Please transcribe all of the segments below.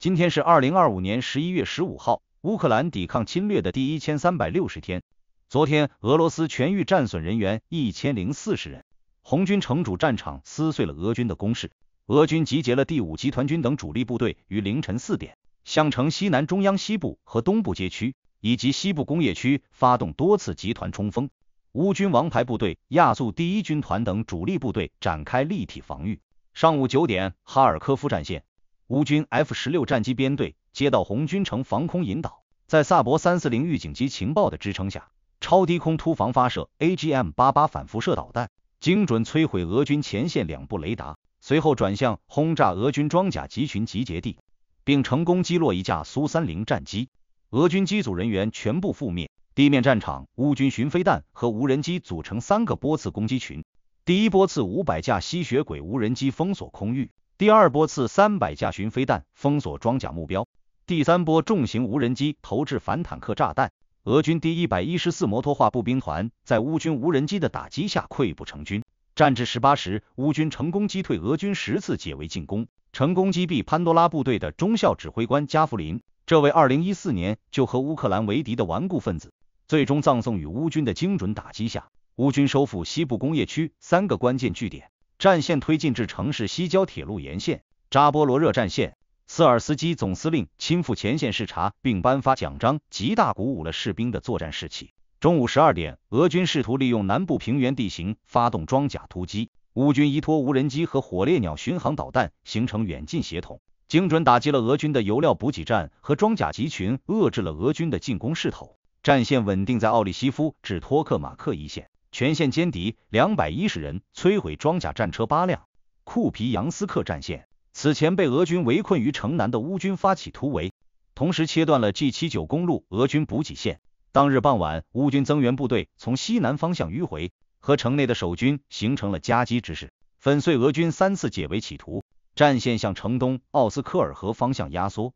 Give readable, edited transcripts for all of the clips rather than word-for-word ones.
今天是2025年11月15号，乌克兰抵抗侵略的第1360天。昨天，俄罗斯全域战损人员1040人，红军城主战场撕碎了俄军的攻势。俄军集结了第5集团军等主力部队于凌晨4点，向城西南中央西部和东部街区以及西部工业区发动多次集团冲锋。乌军王牌部队亚速第1军团等主力部队展开立体防御。上午9点，哈尔科夫战线，乌军 F-16战机编队接到红军城防空引导，在萨博340预警机情报的支撑下，超低空突防发射 AGM-88 反辐射导弹，精准摧毁俄军前线2部雷达，随后转向轰炸俄军装甲集群集结地，并成功击落一架苏30战机，俄军机组人员全部覆灭。地面战场，乌军巡飞弹和无人机组成3个波次攻击群，第一波次500架吸血鬼无人机封锁空域，第二波次300架巡飞弹封锁装甲目标，第三波重型无人机投掷反坦克炸弹。俄军第114摩托化步兵团在乌军无人机的打击下溃不成军。战至18时，乌军成功击退俄军10次解围进攻，成功击毙潘多拉部队的中校指挥官加夫林，这位2014年就和乌克兰为敌的顽固分子，最终葬送于乌军的精准打击下。乌军收复西部工业区3个关键据点，战线推进至城市西郊铁路沿线扎波罗热战线。斯尔斯基总司令亲赴前线视察并颁发奖章，极大鼓舞了士兵的作战士气。中午12点，俄军试图利用南部平原地形发动装甲突击，乌军依托无人机和火烈鸟巡航导弹形成远近协同，精准打击了俄军的油料补给站和装甲集群，遏制了俄军的进攻势头。战线稳定在奥利西夫至托克马克一线，全线歼敌210人，摧毁装甲战车8辆。库皮扬斯克战线，此前被俄军围困于城南的乌军发起突围，同时切断了 G79 公路俄军补给线。当日傍晚，乌军增援部队从西南方向迂回，和城内的守军形成了夹击之势，粉碎俄军3次解围企图。战线向城东奥斯科尔河方向压缩，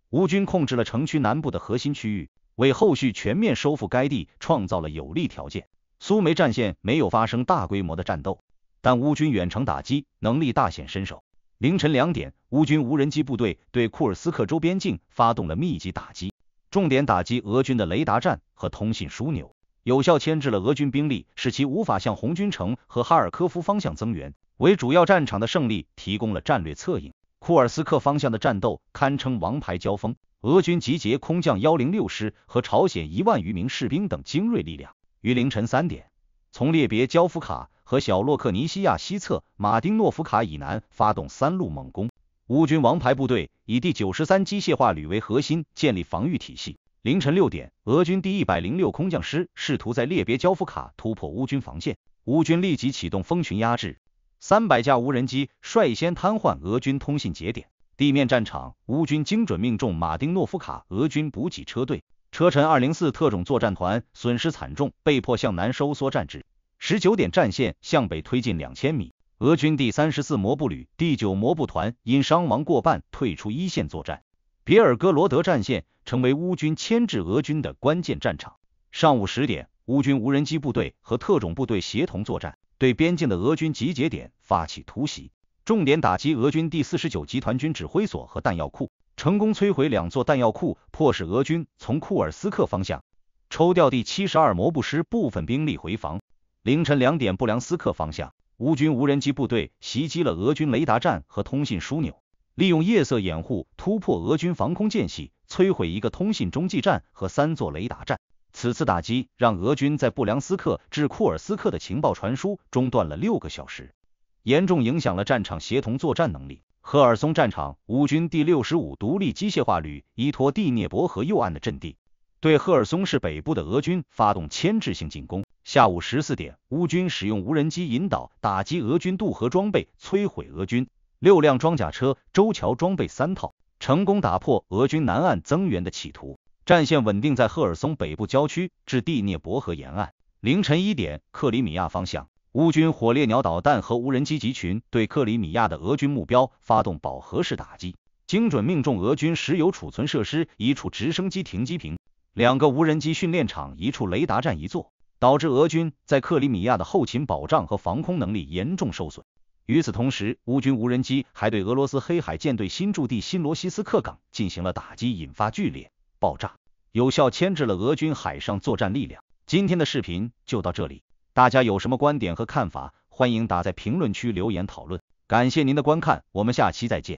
乌军控制了城区南部的核心区域，为后续全面收复该地创造了有利条件。苏梅战线没有发生大规模的战斗，但乌军远程打击能力大显身手。凌晨2点，乌军无人机部队对库尔斯克州边境发动了密集打击，重点打击俄军的雷达站和通信枢纽，有效牵制了俄军兵力，使其无法向红军城和哈尔科夫方向增援，为主要战场的胜利提供了战略策应。库尔斯克方向的战斗堪称王牌交锋，俄军集结空降106师和朝鲜1万余名士兵等精锐力量，于凌晨3点，从列别焦夫卡和小洛克尼西亚西侧马丁诺夫卡以南发动3路猛攻。乌军王牌部队以第93机械化旅为核心建立防御体系。凌晨6点，俄军第106空降师试图在列别焦夫卡突破乌军防线，乌军立即启动蜂群压制，300架无人机率先瘫痪俄军通信节点。地面战场，乌军精准命中马丁诺夫卡俄军补给车队，车臣204特种作战团损失惨重，被迫向南收缩战至。19点，战线向北推进2000米，俄军第34摩步旅第9摩步团因伤亡过半退出一线作战。别尔哥罗德战线成为乌军牵制俄军的关键战场。上午10点，乌军无人机部队和特种部队协同作战，对边境的俄军集结点发起突袭，重点打击俄军第49集团军指挥所和弹药库，成功摧毁2座弹药库，迫使俄军从库尔斯克方向抽调第72摩步师部分兵力回防。凌晨2点，布良斯克方向，乌军无人机部队袭击了俄军雷达站和通信枢纽，利用夜色掩护突破俄军防空间隙，摧毁1个通信中继站和3座雷达站。此次打击让俄军在布良斯克至库尔斯克的情报传输中断了6个小时，严重影响了战场协同作战能力。赫尔松战场，乌军第65独立机械化旅依托第聂伯河右岸的阵地，对赫尔松市北部的俄军发动牵制性进攻。下午14点，乌军使用无人机引导打击俄军渡河装备，摧毁俄军6辆装甲车、舟桥装备3套，成功打破俄军南岸增援的企图。战线稳定在赫尔松北部郊区至第聂伯河沿岸。凌晨1点，克里米亚方向，乌军火烈鸟导弹和无人机集群对克里米亚的俄军目标发动饱和式打击，精准命中俄军石油储存设施1处直升机停机坪，2个无人机训练场1处雷达站1座，导致俄军在克里米亚的后勤保障和防空能力严重受损。与此同时，乌军无人机还对俄罗斯黑海舰队新驻地新罗西斯克港进行了打击，引发剧烈爆炸，有效牵制了俄军海上作战力量。今天的视频就到这里，大家有什么观点和看法，欢迎打在评论区留言讨论。感谢您的观看，我们下期再见。